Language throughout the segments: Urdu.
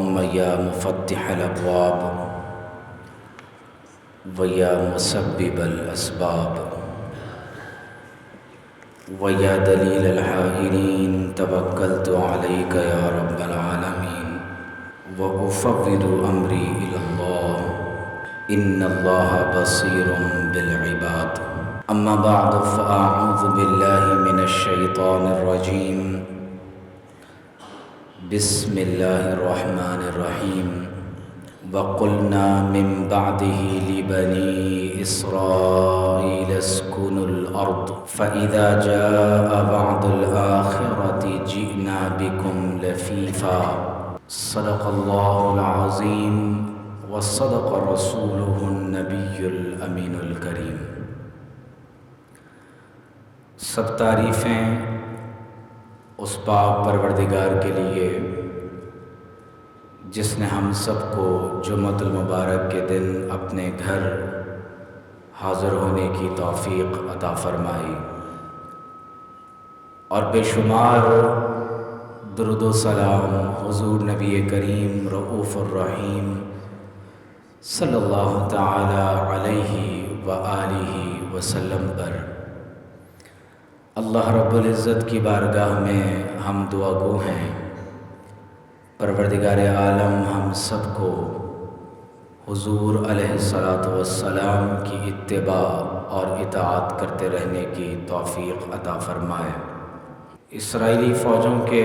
اللهم يا مفتح الأبواب ويا مسبب الأسباب ويا دليل الحائرين توكلت عليك يا رب العالمين وأفوض أمري إلى الله إن الله بصير بالعباد. أما بعد فأعوذ بالله من الشيطان الرجيم. بسم الله الرحمن الرحيم. وقلنا من بعده لبني إسرائيل اسكنوا الأرض فإذا جاء وعد الآخرة جئنا بكم لفيفا. صدق الله العظيم وصدق رسوله النبي الأمين الكريم. سب تعریفیں اس پاک پروردگار کے لیے جس نے ہم سب کو جمعۃ المبارک کے دن اپنے گھر حاضر ہونے کی توفیق عطا فرمائی، اور بے شمار درود و سلام حضور نبی کریم رؤوف الرحیم صلی اللہ تعالی علیہ وآلہ وسلم پر۔ اللہ رب العزت کی بارگاہ میں ہم دعا گو ہیں، پروردگار عالم ہم سب کو حضور علیہ الصلاۃ والسلام کی اتباع اور اطاعت کرتے رہنے کی توفیق عطا فرمائے۔ اسرائیلی فوجوں کے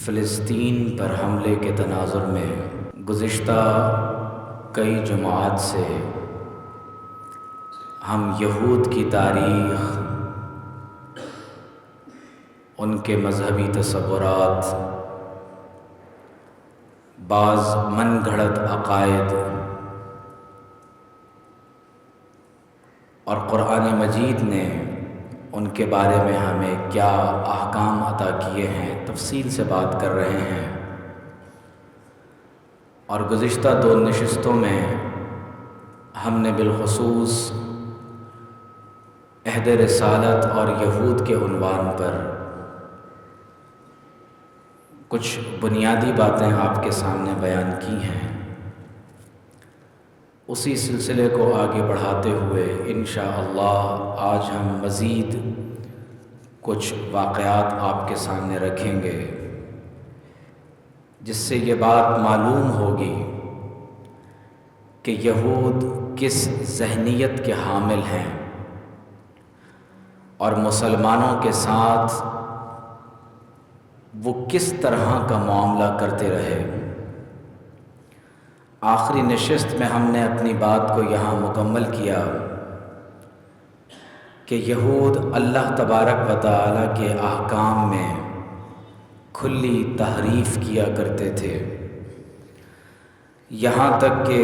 فلسطین پر حملے کے تناظر میں گزشتہ کئی جمعات سے ہم یہود کی تاریخ، ان کے مذہبی تصورات، بعض من گھڑت عقائد اور قرآن مجید نے ان کے بارے میں ہمیں کیا احکام عطا کیے ہیں تفصیل سے بات کر رہے ہیں۔ اور گزشتہ 2 نشستوں میں ہم نے بالخصوص عہد رسالت اور یہود کے عنوان پر کچھ بنیادی باتیں آپ کے سامنے بیان کی ہیں۔ اسی سلسلے کو آگے بڑھاتے ہوئے انشاءاللہ آج ہم مزید کچھ واقعات آپ کے سامنے رکھیں گے، جس سے یہ بات معلوم ہوگی کہ یہود کس ذہنیت کے حامل ہیں اور مسلمانوں کے ساتھ وہ کس طرح کا معاملہ کرتے رہے۔ آخری نشست میں ہم نے اپنی بات کو یہاں مکمل کیا کہ یہود اللہ تبارک و تعالیٰ کے احکام میں کھلی تحریف کیا کرتے تھے، یہاں تک کہ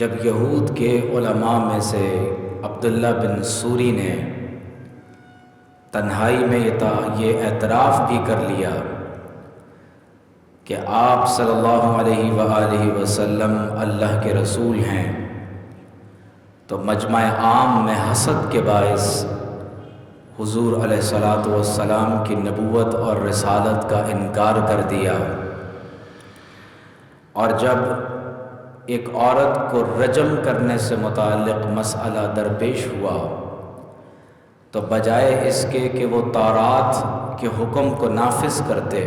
جب یہود کے علماء میں سے عبداللہ بن سوری نے تنہائی میں یہ اعتراف بھی کر لیا کہ آپ صلی اللہ علیہ وآلہ وسلم اللہ کے رسول ہیں، تو مجمع عام میں حسد کے باعث حضور علیہ الصلاۃ والسلام کی نبوت اور رسالت کا انکار کر دیا۔ اور جب ایک عورت کو رجم کرنے سے متعلق مسئلہ درپیش ہوا تو بجائے اس کے کہ وہ تورات کے حکم کو نافذ کرتے،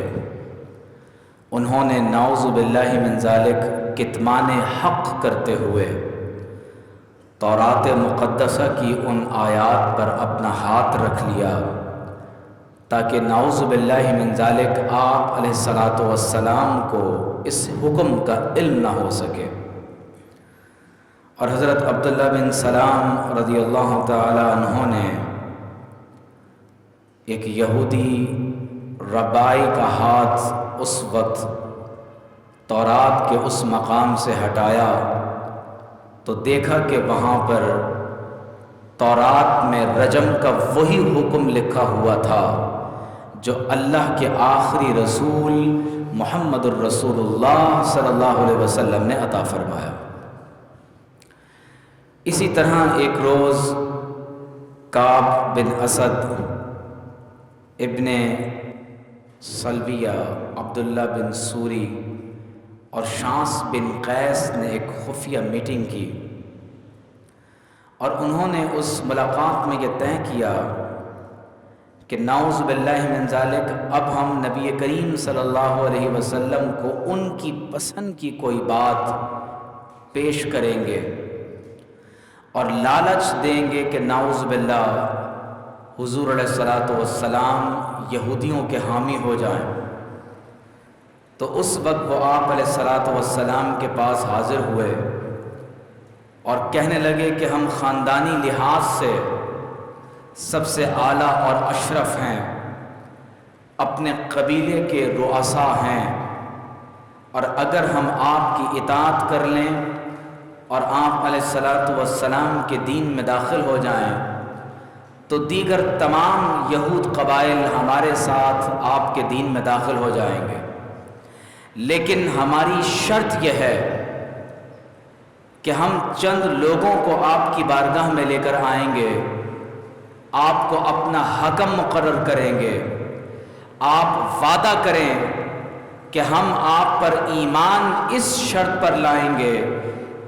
انہوں نے نعوذ باللہ من ذالک کتمان حق کرتے ہوئے تورات مقدسہ کی ان آیات پر اپنا ہاتھ رکھ لیا تاکہ نعوذ باللہ من ذالک آپ علیہ الصلاۃ والسلام کو اس حکم کا علم نہ ہو سکے۔ اور حضرت عبداللہ بن سلام رضی اللہ تعالی عنہ نے ایک یہودی ربائی کا ہاتھ اس وقت تورات کے اس مقام سے ہٹایا تو دیکھا کہ وہاں پر تورات میں رجم کا وہی حکم لکھا ہوا تھا جو اللہ کے آخری رسول محمد الرسول اللہ صلی اللہ علیہ وسلم نے عطا فرمایا۔ اسی طرح ایک روز کعب بن اسد ابن سلبیہ، عبداللہ بن سوری اور شانس بن قیس نے ایک خفیہ میٹنگ کی اور انہوں نے اس ملاقات میں یہ طے کیا کہ نعوذ باللہ من ذالک اب ہم نبی کریم صلی اللہ علیہ وسلم کو ان کی پسند کی کوئی بات پیش کریں گے اور لالچ دیں گے کہ نعوذ باللہ حضور علیہ الصلاۃ والسلام یہودیوں کے حامی ہو جائیں۔ تو اس وقت وہ آپ علیہ الصلاۃ والسلام کے پاس حاضر ہوئے اور کہنے لگے کہ ہم خاندانی لحاظ سے سب سے اعلیٰ اور اشرف ہیں، اپنے قبیلے کے رؤسا ہیں، اور اگر ہم آپ کی اطاعت کر لیں اور آپ علیہ الصلاۃ والسلام کے دین میں داخل ہو جائیں تو دیگر تمام یہود قبائل ہمارے ساتھ آپ کے دین میں داخل ہو جائیں گے، لیکن ہماری شرط یہ ہے کہ ہم چند لوگوں کو آپ کی بارگاہ میں لے کر آئیں گے، آپ کو اپنا حکم مقرر کریں گے، آپ وعدہ کریں کہ ہم آپ پر ایمان اس شرط پر لائیں گے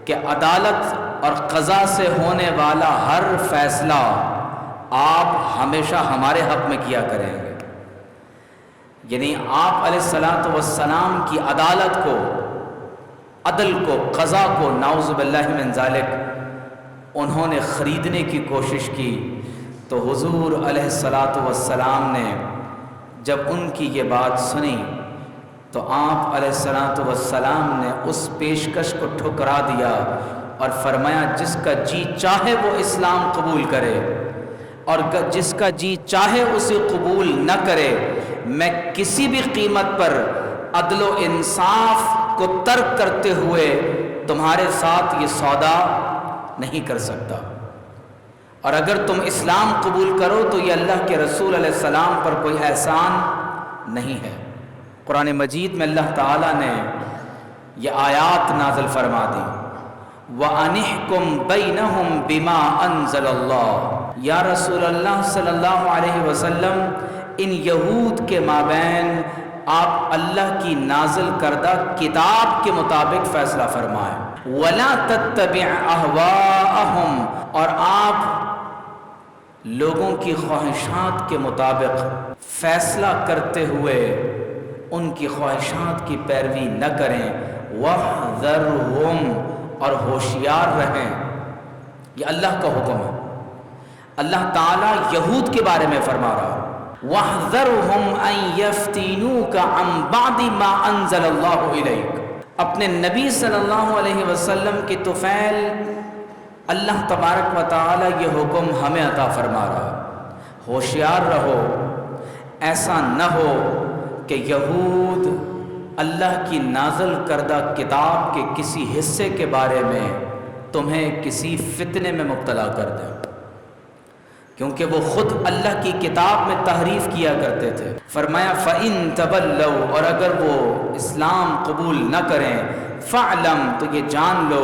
کہ عدالت اور قضا سے ہونے والا ہر فیصلہ آپ ہمیشہ ہمارے حق میں کیا کریں گے۔ یعنی آپ علیہ الصلاۃ والسلام کی عدالت کو، عدل کو، قضا کو نعوذ باللہ من ذالک انہوں نے خریدنے کی کوشش کی۔ تو حضور علیہ الصلاۃ والسلام نے جب ان کی یہ بات سنی تو آپ علیہ الصلاۃ والسلام نے اس پیشکش کو ٹھکرا دیا اور فرمایا جس کا جی چاہے وہ اسلام قبول کرے اور جس کا جی چاہے اسے قبول نہ کرے، میں کسی بھی قیمت پر عدل و انصاف کو ترک کرتے ہوئے تمہارے ساتھ یہ سودا نہیں کر سکتا، اور اگر تم اسلام قبول کرو تو یہ اللہ کے رسول علیہ السلام پر کوئی احسان نہیں ہے۔ قرآن مجید میں اللہ تعالیٰ نے یہ آیات نازل فرما دی، وَأَنِحْكُمْ بَيْنَهُمْ بِمَا أَنزَلَ اللَّهُ، یا رسول اللہ صلی اللہ علیہ وسلم ان یہود کے مابین آپ اللہ کی نازل کردہ کتاب کے مطابق فیصلہ فرمائیں، وَلَا تَتَّبِعْ أَهْوَاءَهُمْ، اور آپ لوگوں کی خواہشات کے مطابق فیصلہ کرتے ہوئے ان کی خواہشات کی پیروی نہ کریں، وَاحْذَرْهُمْ، اور ہوشیار رہیں۔ یہ اللہ کا حکم ہے، اللہ تعالیٰ یہود کے بارے میں فرما رہا ہے، وَاحْذَرْهُمْ أَن يَفْتِنُوكَ عَن بَعْدِ مَا أَنزَلَ اللَّهُ إِلَيْكَ، اپنے نبی صلی اللہ علیہ وسلم کی طفیل اللہ تبارک و تعالیٰ یہ حکم ہمیں عطا فرما رہا ہے، ہوشیار رہو، ایسا نہ ہو کہ یہود اللہ کی نازل کردہ کتاب کے کسی حصے کے بارے میں تمہیں کسی فتنے میں مبتلا کر دیں، کیونکہ وہ خود اللہ کی کتاب میں تحریف کیا کرتے تھے۔ فرمایا فَإِن تَوَلَّوْا، اور اگر وہ اسلام قبول نہ کریں، فَاعْلَمْ، تو یہ جان لو،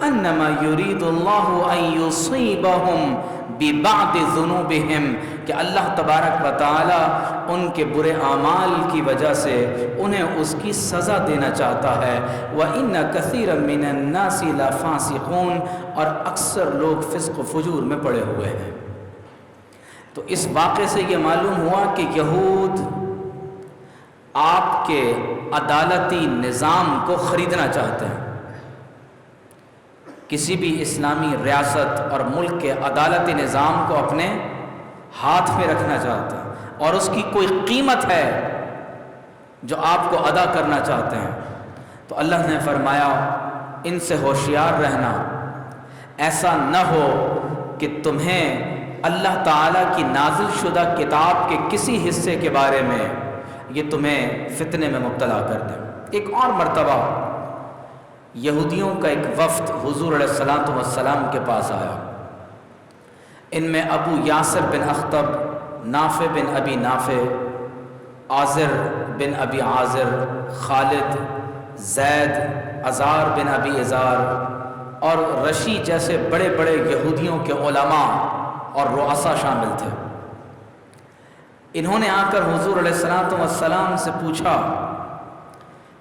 أَنَّمَا يُرِيدُ اللَّهُ أَن يُصِيبَهُم بِبَعْضِ ذُنُوبِهِمْ، کہ اللہ تبارک و تعالی ان کے برے اعمال کی وجہ سے انہیں اس کی سزا دینا چاہتا ہے، وَإِنَّ كَثِيرًا مِّنَ النَّاسِ لَفَاسِقُونَ، اور اکثر لوگ فسق و فجور میں پڑے ہوئے ہیں۔ تو اس واقعے سے یہ معلوم ہوا کہ یہود آپ کے عدالتی نظام کو خریدنا چاہتے ہیں، کسی بھی اسلامی ریاست اور ملک کے عدالتی نظام کو اپنے ہاتھ میں رکھنا چاہتے ہیں، اور اس کی کوئی قیمت ہے جو آپ کو ادا کرنا چاہتے ہیں۔ تو اللہ نے فرمایا ان سے ہوشیار رہنا، ایسا نہ ہو کہ تمہیں اللہ تعالیٰ کی نازل شدہ کتاب کے کسی حصے کے بارے میں یہ تمہیں فتنے میں مبتلا کر دیں۔ ایک اور مرتبہ یہودیوں کا ایک وفد حضور علیہ الصلاۃ والسلام کے پاس آیا، ان میں ابو یاسر بن اخطب، نافع بن ابی نافع، عازر بن ابی عازر، خالد، زید، عزار بن ابی عزار اور رشی جیسے بڑے بڑے یہودیوں کے علماء اور رؤسا شامل تھے۔ انہوں نے آ کر حضور علیہ الصلوۃ والسلام سے پوچھا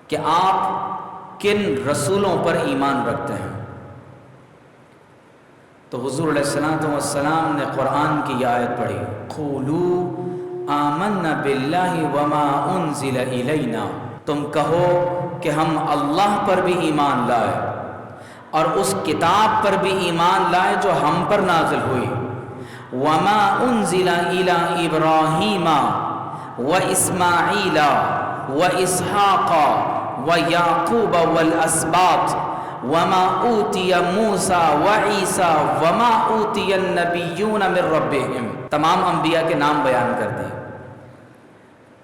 کہ آپ کن رسولوں پر ایمان رکھتے ہیں؟ تو حضور علیہ الصلوۃ والسلام نے قرآن کی یہ آیت پڑھی، قولوا آمنا باللہ وما انزل الینا، تم کہو کہ ہم اللہ پر بھی ایمان لائے اور اس کتاب پر بھی ایمان لائے جو ہم پر نازل ہوئی، وما انزل الی ابراہیم واسماعیل واسحاق ویعقوب والاسباط وما اوتی موسیٰ وعیسیٰ وما اوتی النبیون من ربہم، تمام انبیاء کے نام بیان کر دیے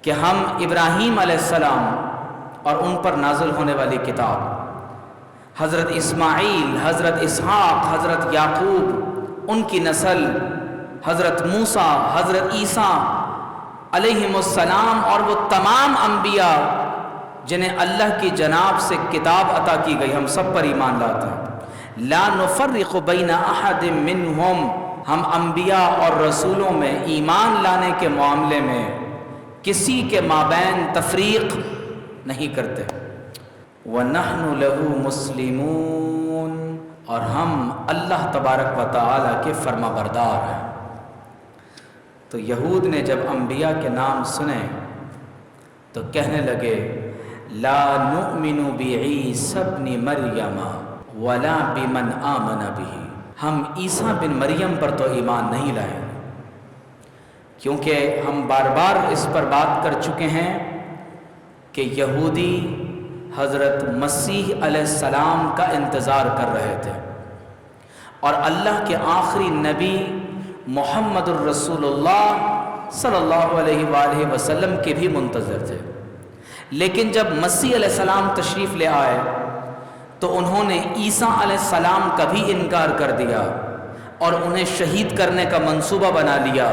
کہ ہم ابراہیم علیہ السلام اور ان پر نازل ہونے والی کتاب، حضرت اسماعیل، حضرت اسحاق، حضرت یعقوب، ان کی نسل، حضرت موسیٰ، حضرت عیسیٰ علیہم السلام اور وہ تمام انبیاء جنہیں اللہ کی جناب سے کتاب عطا کی گئی، ہم سب پر ایمان لاتے ہیں۔ لا نفرق بین احد منہم، ہم انبیاء اور رسولوں میں ایمان لانے کے معاملے میں کسی کے مابین تفریق نہیں کرتے۔ وَنَحْنُ لَهُ مُسْلِمُونَ، اور ہم اللہ تبارک و تعالیٰ کے فرما بردار ہیں۔ تو یہود نے جب انبیاء کے نام سنے تو کہنے لگے لا نؤمن بعیسی ابن مریم ولا بمن آمن به، ہم عیسیٰ بن مریم پر تو ایمان نہیں لائیں، کیونکہ ہم بار بار اس پر بات کر چکے ہیں کہ یہودی حضرت مسیح علیہ السلام کا انتظار کر رہے تھے اور اللہ کے آخری نبی محمد الرسول اللہ صلی اللہ علیہ وآلہ وسلم کے بھی منتظر تھے، لیکن جب مسیح علیہ السلام تشریف لے آئے تو انہوں نے عیسیٰ علیہ السلام کا بھی انکار کر دیا اور انہیں شہید کرنے کا منصوبہ بنا لیا،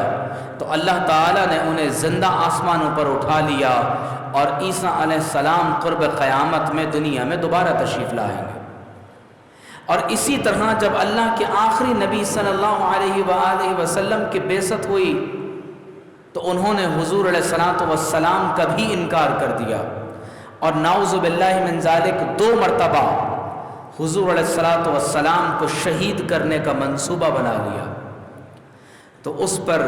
تو اللہ تعالیٰ نے انہیں زندہ آسمانوں پر اٹھا لیا اور عیسیٰ علیہ السلام قرب قیامت میں دنیا میں دوبارہ تشریف لائیں گے۔ اور اسی طرح جب اللہ کے آخری نبی صلی اللہ علیہ وآلہ وسلم کی بعثت ہوئی تو انہوں نے حضور علیہ الصلوۃ والسلام کا بھی انکار کر دیا اور نعوذ باللہ من ذالک 2 مرتبہ حضور علیہ الصلوۃ والسلام کو شہید کرنے کا منصوبہ بنا لیا۔ تو اس پر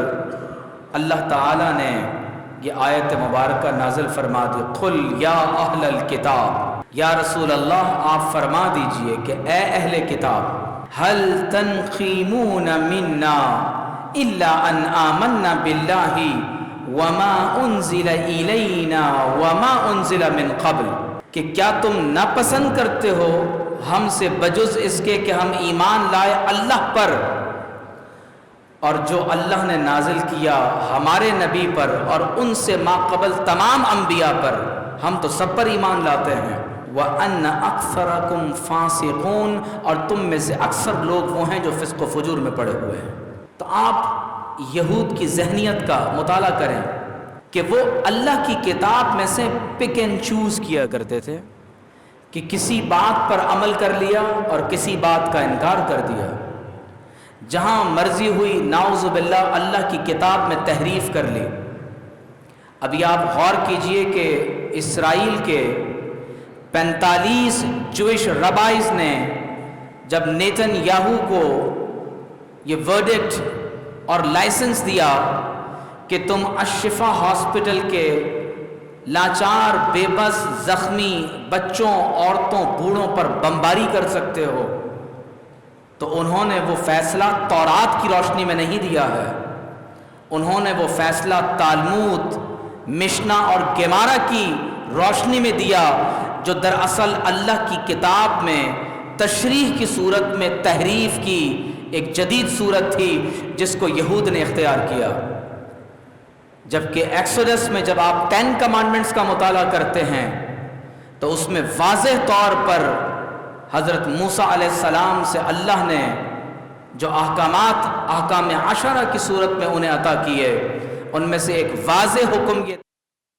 اللہ تعالیٰ نے یہ آیت مبارکہ نازل فرما دی، قل یا اہل الکتاب، یا رسول اللہ آپ فرما دیجئے کہ اے اہل کتاب، هل تنقیمون منا الا ان آمنا باللہ وما انزل الینا وما انزل من قبل، کہ کیا تم ناپسند کرتے ہو ہم سے بجز اس کے کہ ہم ایمان لائے اللہ پر اور جو اللہ نے نازل کیا ہمارے نبی پر اور ان سے ما قبل تمام انبیاء پر، ہم تو سب پر ایمان لاتے ہیں، وَأَنَّ أَكْثَرَكُمْ فَاسِقُونَ، اور تم میں سے اکثر لوگ وہ ہیں جو فسق و فجور میں پڑے ہوئے ہیں۔ تو آپ یہود کی ذہنیت کا مطالعہ کریں کہ وہ اللہ کی کتاب میں سے پک اینڈ چوز کیا کرتے تھے کہ کسی بات پر عمل کر لیا اور کسی بات کا انکار کر دیا، جہاں مرضی ہوئی نعوذ باللہ اللہ کی کتاب میں تحریف کر لی۔ ابھی آپ غور کیجئے کہ اسرائیل کے 45 جوئش ربائز نے جب نیتن یاہو کو یہ ورڈکٹ اور لائسنس دیا کہ تم الشفا ہاسپٹل کے لاچار، بے بس، زخمی بچوں، عورتوں، بوڑھوں پر بمباری کر سکتے ہو، تو انہوں نے وہ فیصلہ تورات کی روشنی میں نہیں دیا ہے، انہوں نے وہ فیصلہ تالمود، مشنا اور گیمارا کی روشنی میں دیا، جو دراصل اللہ کی کتاب میں تشریح کی صورت میں تحریف کی ایک جدید صورت تھی جس کو یہود نے اختیار کیا۔ جبکہ ایکسوڈس میں جب آپ 10 کمانڈمنٹس کا مطالعہ کرتے ہیں تو اس میں واضح طور پر حضرت موسیٰ علیہ السلام سے اللہ نے جو احکامات احکام عشرہ کی صورت میں انہیں عطا کیے، ان میں سے ایک واضح حکم یہ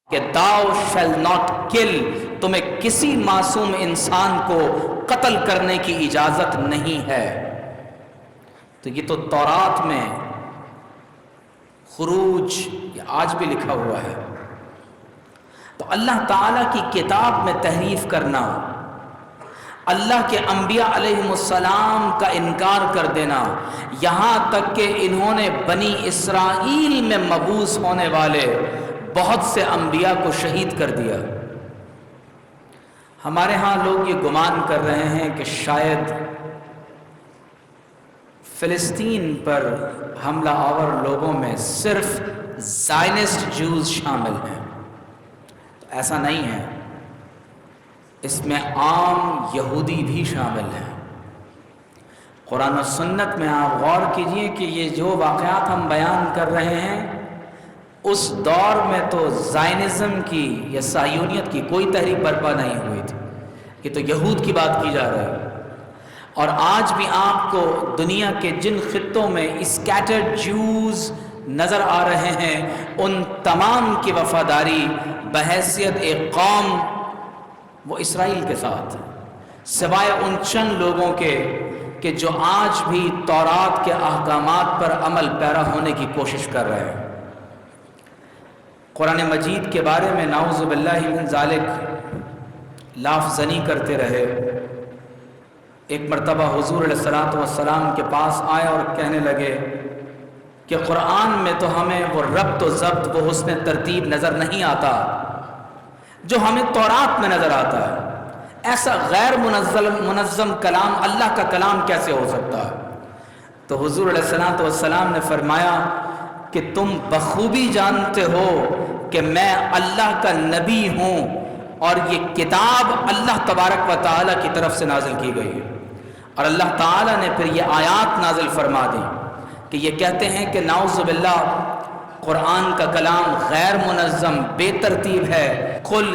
کہ thou shall not kill، تمہیں کسی معصوم انسان کو قتل کرنے کی اجازت نہیں ہے۔ تو یہ تو تورات میں خروج، یہ آج بھی لکھا ہوا ہے۔ تو اللہ تعالیٰ کی کتاب میں تحریف کرنا، اللہ کے انبیاء علیہم السلام کا انکار کر دینا، یہاں تک کہ انہوں نے بنی اسرائیل میں مبعوث ہونے والے بہت سے انبیاء کو شہید کر دیا۔ ہمارے ہاں لوگ یہ گمان کر رہے ہیں کہ شاید فلسطین پر حملہ آور لوگوں میں صرف زائنسٹ جوز شامل ہیں، تو ایسا نہیں ہے، اس میں عام یہودی بھی شامل ہیں۔ قرآن و سنت میں آپ غور کیجئے کہ یہ جو واقعات ہم بیان کر رہے ہیں، اس دور میں تو زائنزم کی یا صہیونیت کی کوئی تحریک برپا نہیں ہوئی تھی، یہ تو یہود کی بات کی جا رہی ہے۔ اور آج بھی آپ کو دنیا کے جن خطوں میں اسکیٹرڈ جوز نظر آ رہے ہیں، ان تمام کی وفاداری بحیثیت ایک قوم وہ اسرائیل کے ساتھ ہے، سوائے ان چند لوگوں کے کہ جو آج بھی تورات کے احکامات پر عمل پیرا ہونے کی کوشش کر رہے ہیں۔ قرآن مجید کے بارے میں نعوذ باللہ من ذالک لاف زنی کرتے رہے۔ ایک مرتبہ حضور علیہ الصلوۃ والسلام کے پاس آئے اور کہنے لگے کہ قرآن میں تو ہمیں وہ ربط و ضبط، وہ حسن ترتیب نظر نہیں آتا جو ہمیں تورات میں نظر آتا ہے۔ ایسا غیر منظم کلام اللہ کا کلام کیسے ہو سکتا ہے؟ تو حضور علیہ الصلوۃ والسلام نے فرمایا کہ تم بخوبی جانتے ہو کہ میں اللہ کا نبی ہوں اور یہ کتاب اللہ تبارک و تعالیٰ کی طرف سے نازل کی گئی ہے۔ اور اللہ تعالیٰ نے پھر یہ آیات نازل فرما دی کہ یہ کہتے ہیں کہ نعوذ باللہ قرآن کا کلام غیر منظم، بے ترتیب ہے۔ قُلْ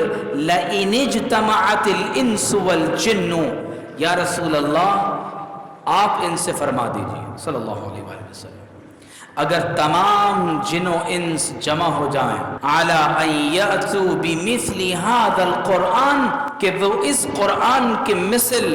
لَئِنِ اجْتَمَعَتِ الْإِنسُ وَالْجِنُّ، یا رسول اللہ آپ ان سے فرما دیجیے صلی اللہ علیہ وآلہ وسلم، اگر تمام جن و انس جمع ہو جائیں عَلَىٰ أَن يَأْتُوا بِمِثْلِ هَذَا الْقُرْآنِ، کہ وہ اس قرآن کے مثل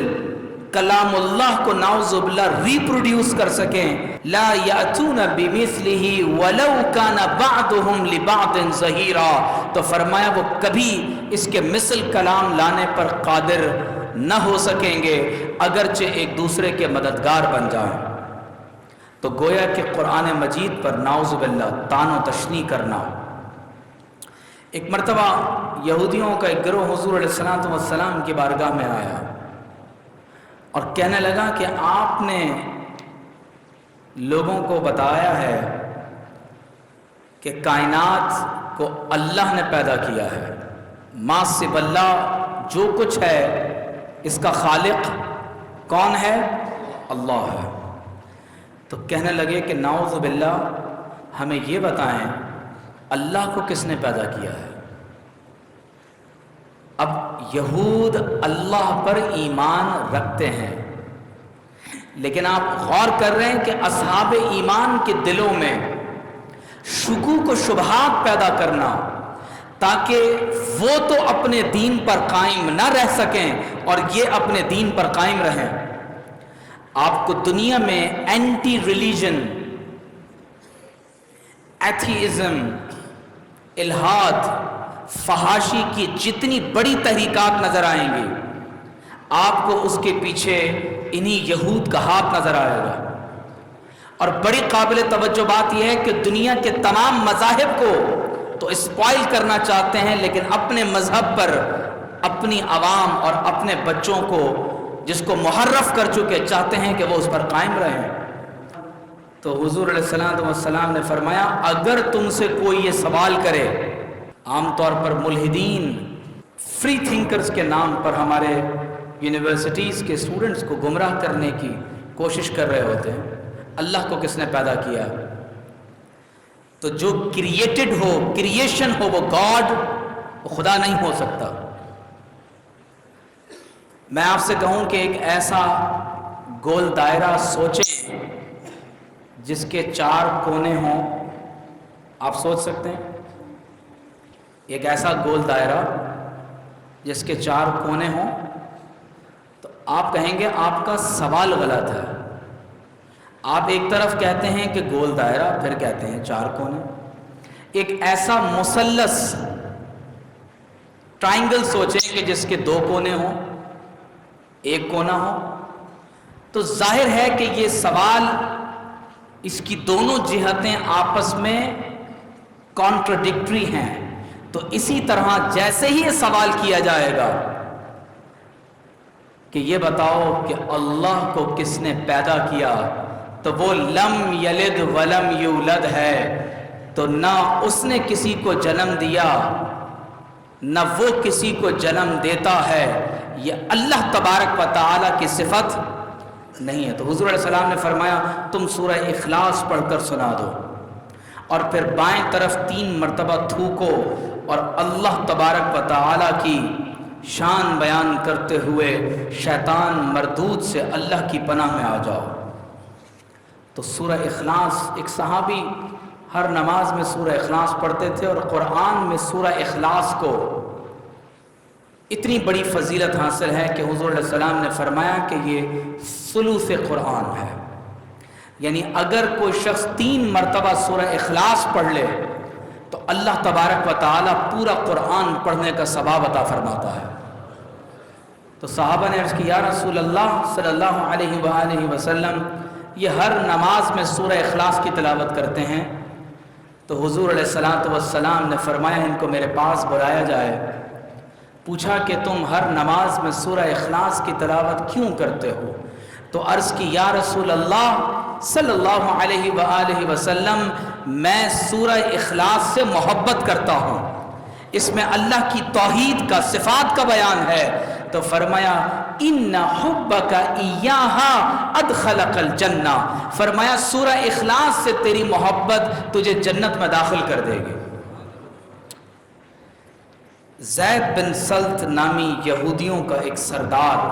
کلام اللہ کو نعوذ باللہ ریپروڈیوس کر سکیں، لا یأتون بمثلہ ولو کان بعضهم لبعض ظہیرا، تو فرمایا وہ کبھی اس کے مثل کلام لانے پر قادر نہ ہو سکیں گے اگرچہ ایک دوسرے کے مددگار بن جائیں۔ تو گویا کہ قرآن مجید پر نعوذ باللہ طعن و تشنیع کرنا۔ ایک مرتبہ یہودیوں کا ایک گروہ حضور علیہ الصلوۃ والسلام کی بارگاہ میں آیا اور کہنے لگا کہ آپ نے لوگوں کو بتایا ہے کہ کائنات کو اللہ نے پیدا کیا ہے، ما سوی اللہ جو کچھ ہے اس کا خالق کون ہے؟ اللہ ہے۔ تو کہنے لگے کہ نعوذ باللہ ہمیں یہ بتائیں اللہ کو کس نے پیدا کیا ہے؟ اب یہود اللہ پر ایمان رکھتے ہیں، لیکن آپ غور کر رہے ہیں کہ اصحاب ایمان کے دلوں میں شکوک و شبہات پیدا کرنا تاکہ وہ تو اپنے دین پر قائم نہ رہ سکیں اور یہ اپنے دین پر قائم رہیں۔ آپ کو دنیا میں اینٹی ریلیجن، ایتھیزم، الحاد، فحاشی کی جتنی بڑی تحریکات نظر آئیں گی، آپ کو اس کے پیچھے انہی یہود کا ہاتھ نظر آئے گا۔ اور بڑی قابل توجہ بات یہ ہے کہ دنیا کے تمام مذاہب کو تو اسپوائل کرنا چاہتے ہیں، لیکن اپنے مذہب پر اپنی عوام اور اپنے بچوں کو جس کو محرف کر چکے چاہتے ہیں کہ وہ اس پر قائم رہیں۔ تو حضور علیہ الصلوۃ والسلام نے فرمایا اگر تم سے کوئی یہ سوال کرے، عام طور پر ملحدین، فری تھنکرز کے نام پر ہمارے یونیورسٹیز کے اسٹوڈنٹس کو گمراہ کرنے کی کوشش کر رہے ہوتے ہیں، اللہ کو کس نے پیدا کیا؟ تو جو کریٹڈ ہو، کریشن ہو، وہ گاڈ، وہ خدا نہیں ہو سکتا۔ میں آپ سے کہوں کہ ایک ایسا گول دائرہ سوچیں جس کے 4 کونے ہوں، آپ سوچ سکتے ہیں؟ ایک ایسا گول دائرہ جس کے 4 کونے ہوں، تو آپ کہیں گے آپ کا سوال غلط ہے، آپ ایک طرف کہتے ہیں کہ گول دائرہ، پھر کہتے ہیں چار کونے. ایک ایسا مثلث ٹرائنگل سوچیں کہ جس کے دو کونے ہوں، ایک کونا ہو، تو ظاہر ہے کہ یہ سوال، اس کی دونوں جہتیں آپس میں کانٹرڈکٹری ہیں. تو اسی طرح جیسے ہی یہ سوال کیا جائے گا کہ یہ بتاؤ کہ اللہ کو کس نے پیدا کیا، تو وہ لم یلد ولم یولد ہے، تو نہ اس نے کسی کو جنم دیا نہ وہ کسی کو جنم دیتا ہے. یہ اللہ تبارک و تعالیٰ کی صفت نہیں ہے. تو حضور علیہ السلام نے فرمایا تم سورہ اخلاص پڑھ کر سنا دو، اور پھر بائیں طرف 3 مرتبہ تھوکو اور اللہ تبارک و تعالیٰ کی شان بیان کرتے ہوئے شیطان مردود سے اللہ کی پناہ میں آ جاؤ. تو سورہ اخلاص، ایک صحابی ہر نماز میں سورہ اخلاص پڑھتے تھے، اور قرآن میں سورہ اخلاص کو اتنی بڑی فضیلت حاصل ہے کہ حضور علیہ السلام نے فرمایا کہ یہ ثلث قرآن ہے. یعنی اگر کوئی شخص 3 مرتبہ سورہ اخلاص پڑھ لے تو اللہ تبارک و تعالیٰ پورا قرآن پڑھنے کا ثواب عطا فرماتا ہے. تو صحابہ نے عرض کی یا رسول اللہ صلی اللہ علیہ وآلہ وسلم، یہ ہر نماز میں سورہ اخلاص کی تلاوت کرتے ہیں. تو حضور علیہ السلام نے فرمایا ان کو میرے پاس بلایا جائے. پوچھا کہ تم ہر نماز میں سورہ اخلاص کی تلاوت کیوں کرتے ہو؟ تو عرض کی یا رسول اللہ صلی اللہ علیہ وآلہ وسلم، میں سورہ اخلاص سے محبت کرتا ہوں، اس میں اللہ کی توحید کا، صفات کا بیان ہے. تو فرمایا ان حبک ایہا ادخلک الجنہ، فرمایا سورہ اخلاص سے تیری محبت تجھے جنت میں داخل کر دے گی. زید بن سلط نامی یہودیوں کا ایک سردار،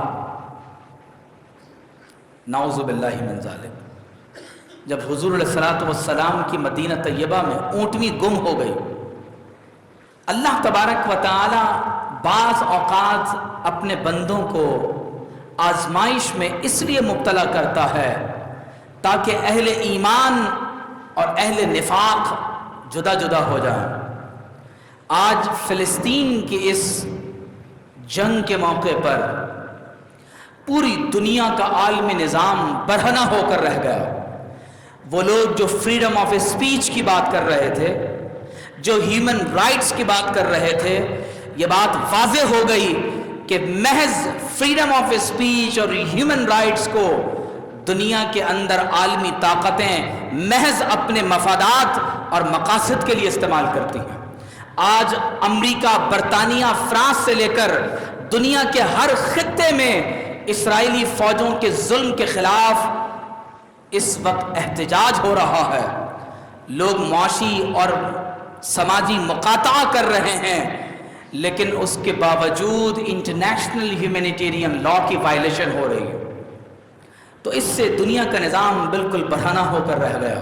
نعوذ باللہ من ذالک، جب حضور علیہ السلام کی مدینہ طیبہ میں اونٹنی گم ہو گئی، اللہ تبارک و تعالی بعض اوقات اپنے بندوں کو آزمائش میں اس لیے مبتلا کرتا ہے تاکہ اہل ایمان اور اہل نفاق جدا جدا ہو جائیں. آج فلسطین کی اس جنگ کے موقع پر پوری دنیا کا عالمی نظام برہنہ ہو کر رہ گیا. وہ لوگ جو فریڈم آف اسپیچ کی بات کر رہے تھے، جو ہیومن رائٹس کی بات کر رہے تھے، یہ بات واضح ہو گئی کہ محض فریڈم آف اسپیچ اور ہیومن رائٹس کو دنیا کے اندر عالمی طاقتیں محض اپنے مفادات اور مقاصد کے لیے استعمال کرتی ہیں. آج امریکہ، برطانیہ، فرانس سے لے کر دنیا کے ہر خطے میں اسرائیلی فوجوں کے ظلم کے خلاف اس وقت احتجاج ہو رہا ہے. لوگ معاشی اور سماجی مقاطعہ کر رہے ہیں، لیکن اس کے باوجود انٹرنیشنل ہیومینیٹیرین لا کی وائلیشن ہو رہی ہے. تو اس سے دنیا کا نظام بالکل برہنہ ہو کر رہ گیا،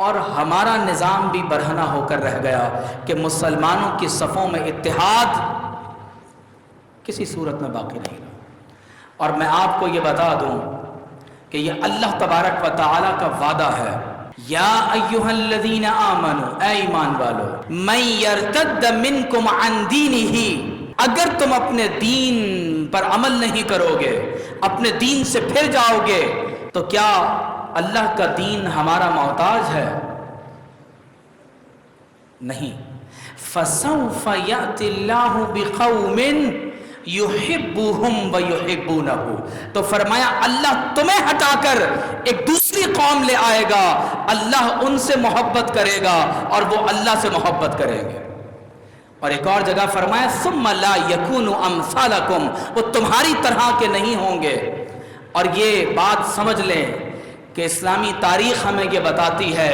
اور ہمارا نظام بھی برہنہ ہو کر رہ گیا کہ مسلمانوں کی صفوں میں اتحاد کسی صورت میں باقی نہیں رہا. اور میں آپ کو یہ بتا دوں کہ یہ اللہ تبارک و تعالیٰ کا وعدہ ہے، یا ایہا الذین آمنوا، اے ایمان والو، من یرتد منکم عن دینہ، اگر تم اپنے دین پر عمل نہیں کرو گے، اپنے دین سے پھر جاؤ گے، تو کیا اللہ کا دین ہمارا محتاج ہے؟ نہیں. فسوف یأتی اللہ بقوم یحبوہم ویحبونہ، تو فرمایا اللہ تمہیں ہٹا کر ایک دوسری قوم لے آئے گا، اللہ ان سے محبت کرے گا اور وہ اللہ سے محبت کریں گے. اور ایک اور جگہ فرمایا ثم لا یکونوا امثالکم، وہ تمہاری طرح کے نہیں ہوں گے. اور یہ بات سمجھ لیں کہ اسلامی تاریخ ہمیں یہ بتاتی ہے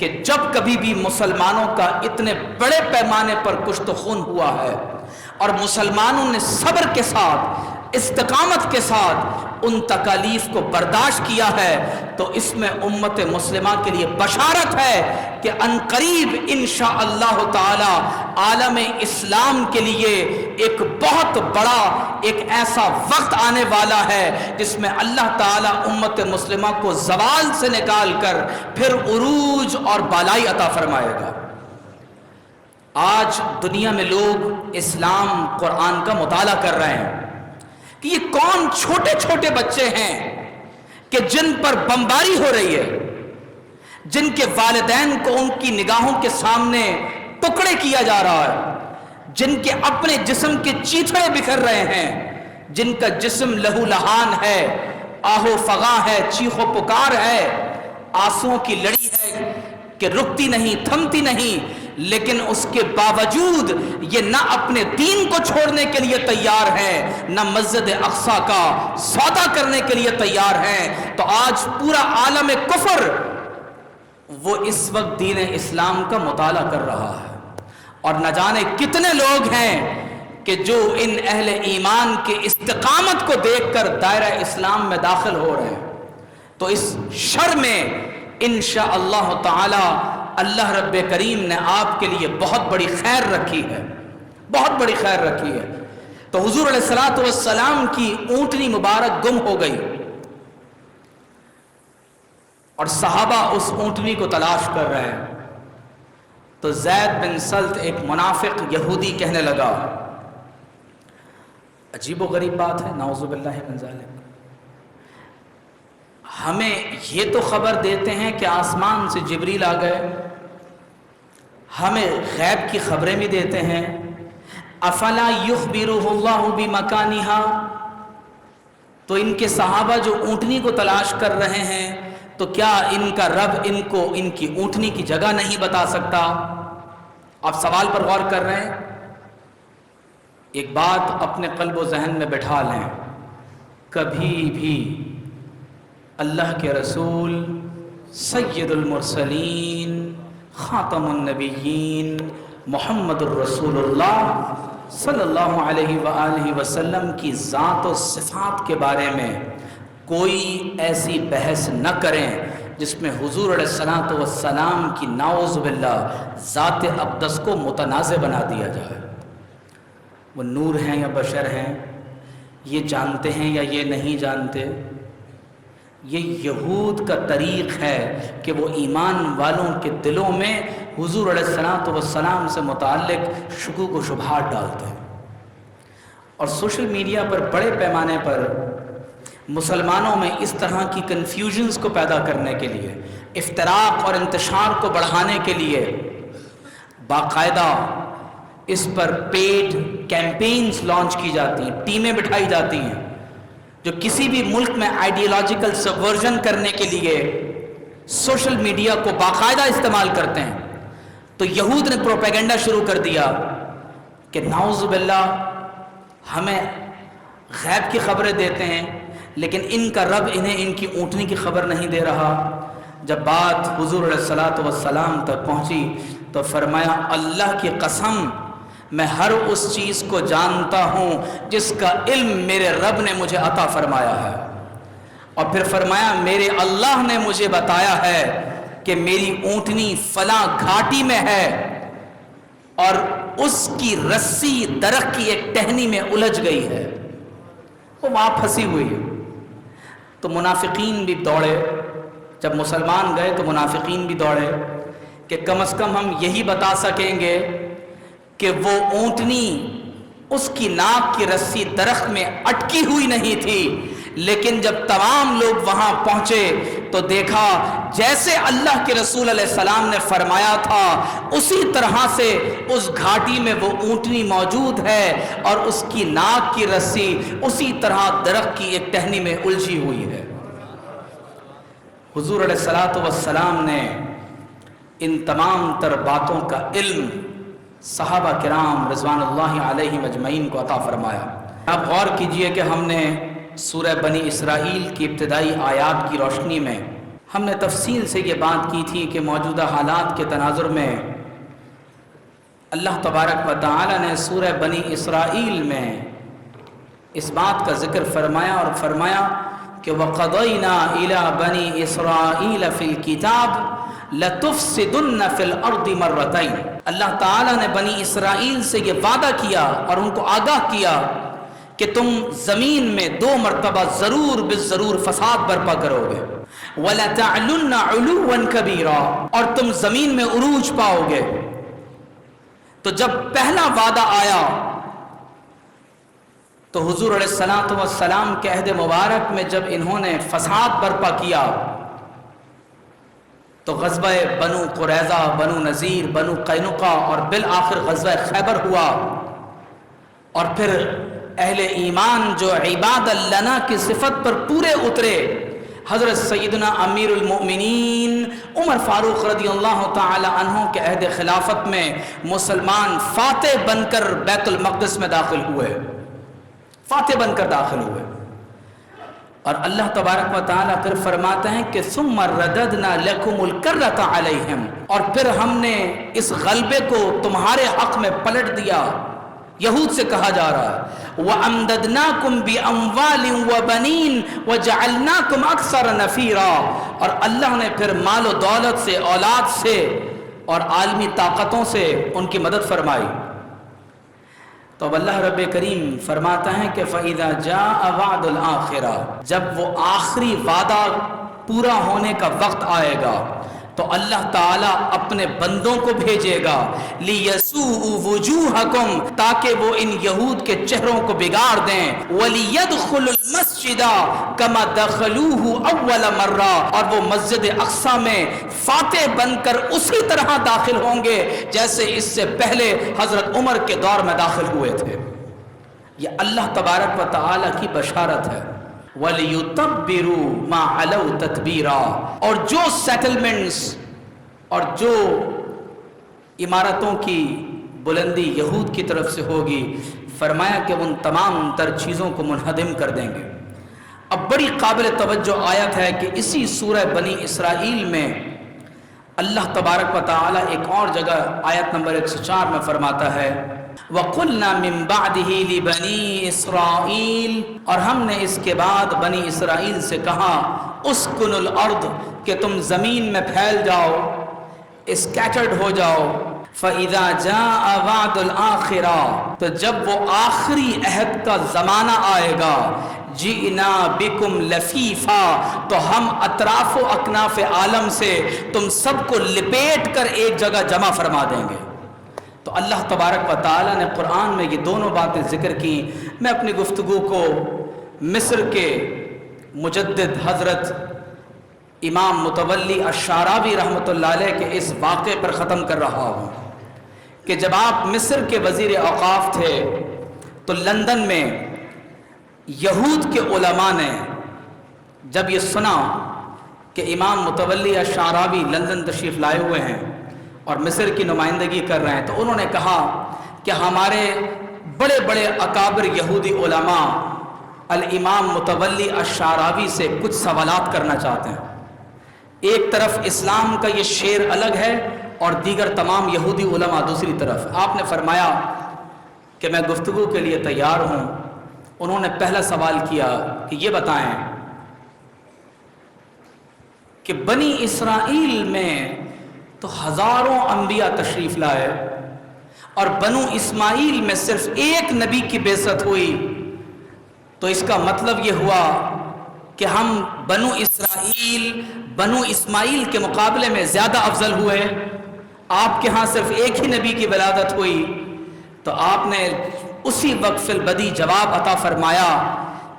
کہ جب کبھی بھی مسلمانوں کا اتنے بڑے پیمانے پر کشت و خون ہوا ہے اور مسلمانوں نے صبر کے ساتھ، استقامت کے ساتھ ان تکالیف کو برداشت کیا ہے تو اس میں امت مسلمہ کے لیے بشارت ہے کہ عنقریب انشاءاللہ تعالی عالم اسلام کے لیے ایک بہت بڑا ایک ایسا وقت آنے والا ہے جس میں اللہ تعالی امت مسلمہ کو زوال سے نکال کر پھر عروج اور بالائی عطا فرمائے گا۔ آج دنیا میں لوگ اسلام قرآن کا مطالعہ کر رہے ہیں کہ یہ کون چھوٹے چھوٹے بچے ہیں کہ جن پر بمباری ہو رہی ہے، جن کے والدین کو ان کی نگاہوں کے سامنے ٹکڑے کیا جا رہا ہے، جن کے اپنے جسم کے چیتھڑے بکھر رہے ہیں، جن کا جسم لہو لہان ہے، آہو فغاں ہے، چیخ و پکار ہے، آنسوؤں کی لڑی ہے کہ رکتی نہیں، تھمتی نہیں، لیکن اس کے باوجود یہ نہ اپنے دین کو چھوڑنے کے لیے تیار ہیں، نہ مسجد اقصیٰ کا سودا کرنے کے لیے تیار ہیں۔ تو آج پورا عالم کفر وہ اس وقت دین اسلام کا مطالعہ کر رہا ہے، اور نہ جانے کتنے لوگ ہیں کہ جو ان اہل ایمان کے استقامت کو دیکھ کر دائرہ اسلام میں داخل ہو رہے ہیں۔ تو اس شر میں انشاءاللہ تعالی اللہ رب کریم نے آپ کے لیے بہت بڑی خیر رکھی ہے، بہت بڑی خیر رکھی ہے۔ تو حضور علیہ الصلوۃ والسلام کی اونٹنی مبارک گم ہو گئی، اور صحابہ اس اونٹنی کو تلاش کر رہے ہیں۔ تو زید بن سلت ایک منافق یہودی کہنے لگا، عجیب و غریب بات ہے، نعوذ باللہ من ذالک، ہمیں یہ تو خبر دیتے ہیں کہ آسمان سے جبریل آ گئے، ہمیں غیب کی خبریں بھی دیتے ہیں، افلا یخبرہ اللہ بمکانہا، تو ان کے صحابہ جو اونٹنی کو تلاش کر رہے ہیں تو کیا ان کا رب ان کو ان کی اونٹنی کی جگہ نہیں بتا سکتا؟ آپ سوال پر غور کر رہے ہیں؟ ایک بات اپنے قلب و ذہن میں بٹھا لیں، کبھی بھی اللہ کے رسول سید المرسلین خاتم النبیین محمد الرسول اللہ صلی اللہ علیہ وآلہ وسلم کی ذات و صفات کے بارے میں کوئی ایسی بحث نہ کریں جس میں حضور علیہ الصلوۃ والسلام کی نعوذ باللہ ذات اقدس کو متنازع بنا دیا جائے۔ وہ نور ہیں یا بشر ہیں، یہ جانتے ہیں یا یہ نہیں جانتے؟ یہ یہود کا طریق ہے کہ وہ ایمان والوں کے دلوں میں حضور علیہ الصلوۃ والسلام سے متعلق شکوک و شبہات ڈالتے ہیں، اور سوشل میڈیا پر بڑے پیمانے پر مسلمانوں میں اس طرح کی کنفیوژنز کو پیدا کرنے کے لیے، افتراق اور انتشار کو بڑھانے کے لیے باقاعدہ اس پر پیڈ کیمپینز لانچ کی جاتی ہیں، ٹیمیں بٹھائی جاتی ہیں جو کسی بھی ملک میں آئیڈیالوجیکل سبورژن کرنے کے لیے سوشل میڈیا کو باقاعدہ استعمال کرتے ہیں۔ تو یہود نے پروپیگنڈا شروع کر دیا کہ نعوذ باللہ ہمیں غیب کی خبریں دیتے ہیں، لیکن ان کا رب انہیں ان کی اونٹنی کی خبر نہیں دے رہا۔ جب بات حضور علیہ الصلوۃ والسلام تک پہنچی تو فرمایا، اللہ کی قسم میں ہر اس چیز کو جانتا ہوں جس کا علم میرے رب نے مجھے عطا فرمایا ہے، اور پھر فرمایا میرے اللہ نے مجھے بتایا ہے کہ میری اونٹنی فلاں گھاٹی میں ہے اور اس کی رسی درخت کی ایک ٹہنی میں الجھ گئی ہے، وہ وہاں پھنسی ہوئی ہے۔ تو منافقین بھی دوڑے، جب مسلمان گئے تو منافقین بھی دوڑے کہ کم از کم ہم یہی بتا سکیں گے کہ وہ اونٹنی اس کی ناک کی رسی درخت میں اٹکی ہوئی نہیں تھی، لیکن جب تمام لوگ وہاں پہنچے تو دیکھا جیسے اللہ کے رسول علیہ السلام نے فرمایا تھا اسی طرح سے اس گھاٹی میں وہ اونٹنی موجود ہے، اور اس کی ناک کی رسی اسی طرح درخت کی ایک ٹہنی میں الجھی ہوئی ہے۔ حضور علیہ الصلوۃ والسلام نے ان تمام تر باتوں کا علم صحابہ کرام رضوان اللہ علیہم اجمعین کو عطا فرمایا۔ اب غور کیجئے کہ ہم نے سورہ بنی اسرائیل کی ابتدائی آیات کی روشنی میں ہم نے تفصیل سے یہ بات کی تھی کہ موجودہ حالات کے تناظر میں اللہ تبارک و تعالی نے سورہ بنی اسرائیل میں اس بات کا ذکر فرمایا اور فرمایا کہ وَقَضَيْنَا إِلَى بَنِي إِسْرَائِيلَ فِي الْكِتَابِ لَتُفْسِدُنَّ فِي الْأَرْضِ مَرَّتَيْنِ، اللہ تعالیٰ نے بنی اسرائیل سے یہ وعدہ کیا اور ان کو آگاہ کیا کہ تم زمین میں 2 مرتبہ ضرور بالضرور فساد برپا کرو گے، وَلَتَعْلُنَّ عُلُوًّا كَبِيرًا، اور تم زمین میں عروج پاؤ گے۔ تو جب پہلا وعدہ آیا تو حضور علیہ السلام کے عہد مبارک میں جب انہوں نے فساد برپا کیا تو غزوہ بنو قریظہ، بنو نذیر، بنو قینقاع اور بالآخر غزوہ خیبر ہوا، اور پھر اہل ایمان جو عباد لنا کی صفت پر پورے اترے، حضرت سیدنا امیر المؤمنین عمر فاروق رضی اللہ تعالی عنہ کے عہد خلافت میں مسلمان فاتح بن کر بیت المقدس میں داخل ہوئے، فاتح بن کر داخل ہوئے۔ اور اللہ تبارک و تعالیٰ پھر فرماتے ہیں کہ ثم رددنا لکم الکرۃ علیہم، اور پھر ہم نے اس غلبے کو تمہارے حق میں پلٹ دیا۔ یہود سے کہا جا رہا ہے وَأَمْدَدْنَاكُمْ بِأَمْوَالٍ وَبَنِينَ وَجَعَلْنَاكُمْ أَكْثَرَ نَفِيرًا، اور اللہ نے پھر مال و دولت سے، اولاد سے اور عالمی طاقتوں سے ان کی مدد فرمائی۔ تو اب اللہ رب کریم فرماتا ہے کہ فَإِذَا جَاءَ وَعْدُ الْآخِرَةِ، جب وہ آخری وعدہ پورا ہونے کا وقت آئے گا تو اللہ تعالیٰ اپنے بندوں کو بھیجے گا لِيَسُوءُ وُجُوهَكُمْ، تاکہ وہ ان یہود کے چہروں کو بگاڑ دیں، وَلِيَدْخُلُوا الْمَسْجِدَ كَمَا دَخَلُوهُ أَوَّلَ مَرَّةٍ، اور وہ مسجد اقصیٰ میں فاتح بن کر اسی طرح داخل ہوں گے جیسے اس سے پہلے حضرت عمر کے دور میں داخل ہوئے تھے۔ یہ اللہ تبارک و تعالیٰ کی بشارت ہے۔ وَلِيُتَبِّرُوا مَا عَلَوْا تَتْبِيرًا، اور جو سیٹلمنٹس اور جو عمارتوں کی بلندی یہود کی طرف سے ہوگی، فرمایا کہ ان تمام تر چیزوں کو منہدم کر دیں گے۔ اب بڑی قابل توجہ آیت ہے کہ اسی سورہ بنی اسرائیل میں اللہ تبارک و تعالی ایک اور جگہ آیت نمبر 104 میں فرماتا ہے وَقُلْنَا مِن بَعْدِهِ لِبَنِي إِسْرَائِيلَ، اور ہم نے اس کے بعد بنی اسرائیل سے کہا اُسْكُنُوا الْأَرْضَ، کہ تم زمین میں پھیل جاؤ، اسکیٹرڈ ہو جاؤ۔ فَإِذَا جَاءَ وَعْدُ الْآخِرَةِ، تو جب وہ آخری عہد کا زمانہ آئے گا، جِئْنَا بِكُمْ لَفِيفًا، تو ہم اطراف و اکناف عالم سے تم سب کو لپیٹ کر ایک جگہ جمع فرما دیں گے۔ تو اللہ تبارک و تعالیٰ نے قرآن میں یہ دونوں باتیں ذکر کی۔ میں اپنی گفتگو کو مصر کے مجدد حضرت امام متولی الشعراوی رحمۃ اللہ علیہ کے اس واقعے پر ختم کر رہا ہوں کہ جب آپ مصر کے وزیر اوقاف تھے تو لندن میں یہود کے علماء نے جب یہ سنا کہ امام متولی الشعراوی لندن تشریف لائے ہوئے ہیں اور مصر کی نمائندگی کر رہے ہیں، تو انہوں نے کہا کہ ہمارے بڑے بڑے اکابر یہودی علماء الامام متولی الشعراوی سے کچھ سوالات کرنا چاہتے ہیں۔ ایک طرف اسلام کا یہ شعر الگ ہے اور دیگر تمام یہودی علماء دوسری طرف۔ آپ نے فرمایا کہ میں گفتگو کے لیے تیار ہوں۔ انہوں نے پہلا سوال کیا کہ یہ بتائیں کہ بنی اسرائیل میں تو ہزاروں انبیاء تشریف لائے اور بنو اسماعیل میں صرف ایک نبی کی بعثت ہوئی، تو اس کا مطلب یہ ہوا کہ ہم بنو اسماعیل کے مقابلے میں زیادہ افضل ہوئے، آپ کے ہاں صرف ایک ہی نبی کی ولادت ہوئی۔ تو آپ نے اسی وقت فی البدی جواب عطا فرمایا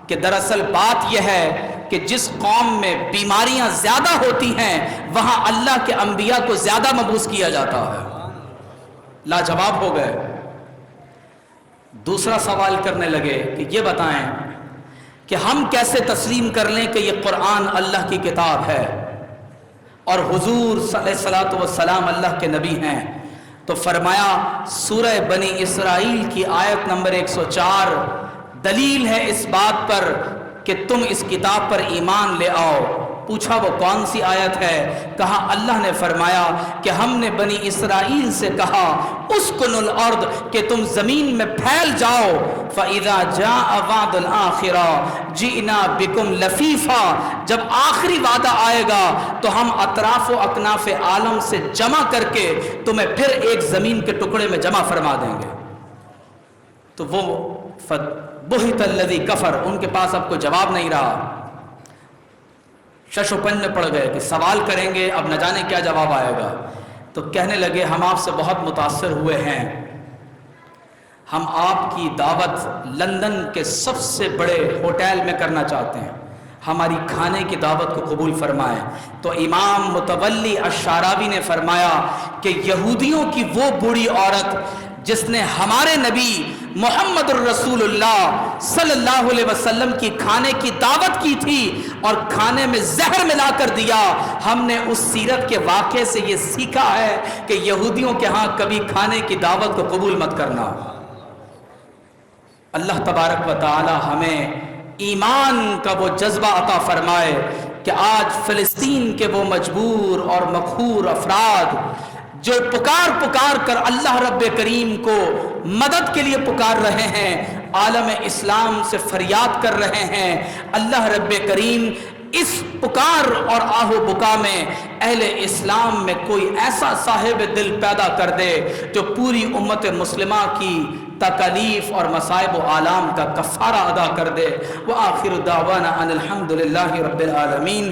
کہ دراصل بات یہ ہے کہ جس قوم میں بیماریاں زیادہ ہوتی ہیں وہاں اللہ کے انبیاء کو زیادہ مبعوث کیا جاتا ہے۔ لاجواب ہو گئے۔ دوسرا سوال کرنے لگے کہ یہ بتائیں کہ ہم کیسے تسلیم کر لیں کہ یہ قرآن اللہ کی کتاب ہے اور حضور صلی اللہ علیہ وسلم اللہ کے نبی ہیں؟ تو فرمایا سورہ بنی اسرائیل کی آیت نمبر 104 دلیل ہے اس بات پر کہ تم اس کتاب پر ایمان لے آؤ۔ پوچھا وہ کون سی آیت ہے؟ کہا اللہ نے فرمایا کہ ہم نے بنی اسرائیل سے کہا اسکنوا الارض کہ تم زمین میں پھیل جاؤ، فَإِذَا جَاءَ وَعْدُ الْآخِرَةِ جِئْنَا بِكُمْ لَفِيفًا، جب آخری وعدہ آئے گا تو ہم اطراف و اکناف عالم سے جمع کر کے تمہیں پھر ایک زمین کے ٹکڑے میں جمع فرما دیں گے۔ تو وہ بہت الذی کفر، ان کے پاس اب کوئی جواب نہیں رہا، شش و پنج میں پڑ گئے کہ سوال کریں گے اب نہ جانے کیا جواب آئے گا۔ تو کہنے لگے ہم آپ سے بہت متاثر ہوئے ہیں، ہم آپ کی دعوت لندن کے سب سے بڑے ہوٹل میں کرنا چاہتے ہیں، ہماری کھانے کی دعوت کو قبول فرمائیں۔ تو امام متولی الشعراوی نے فرمایا کہ یہودیوں کی وہ بوڑھی عورت جس نے ہمارے نبی محمد الرسول اللہ صلی اللہ علیہ وسلم کی کھانے کی دعوت کی تھی اور کھانے میں زہر ملا کر دیا، ہم نے اس سیرت کے واقعے سے یہ سیکھا ہے کہ یہودیوں کے ہاں کبھی کھانے کی دعوت کو قبول مت کرنا۔ اللہ تبارک و تعالی ہمیں ایمان کا وہ جذبہ عطا فرمائے کہ آج فلسطین کے وہ مجبور اور مقہور افراد جو پکار کر اللہ رب کریم کو مدد کے لیے پکار رہے ہیں، عالم اسلام سے فریاد کر رہے ہیں، اللہ رب کریم اس پکار اور آہ و بکا میں اہل اسلام میں کوئی ایسا صاحب دل پیدا کر دے جو پوری امت مسلمہ کی تکالیف اور مصائب و آلام کا کفارہ ادا کر دے۔ وآخر دعوانا ان الحمد للہ رب العالمین۔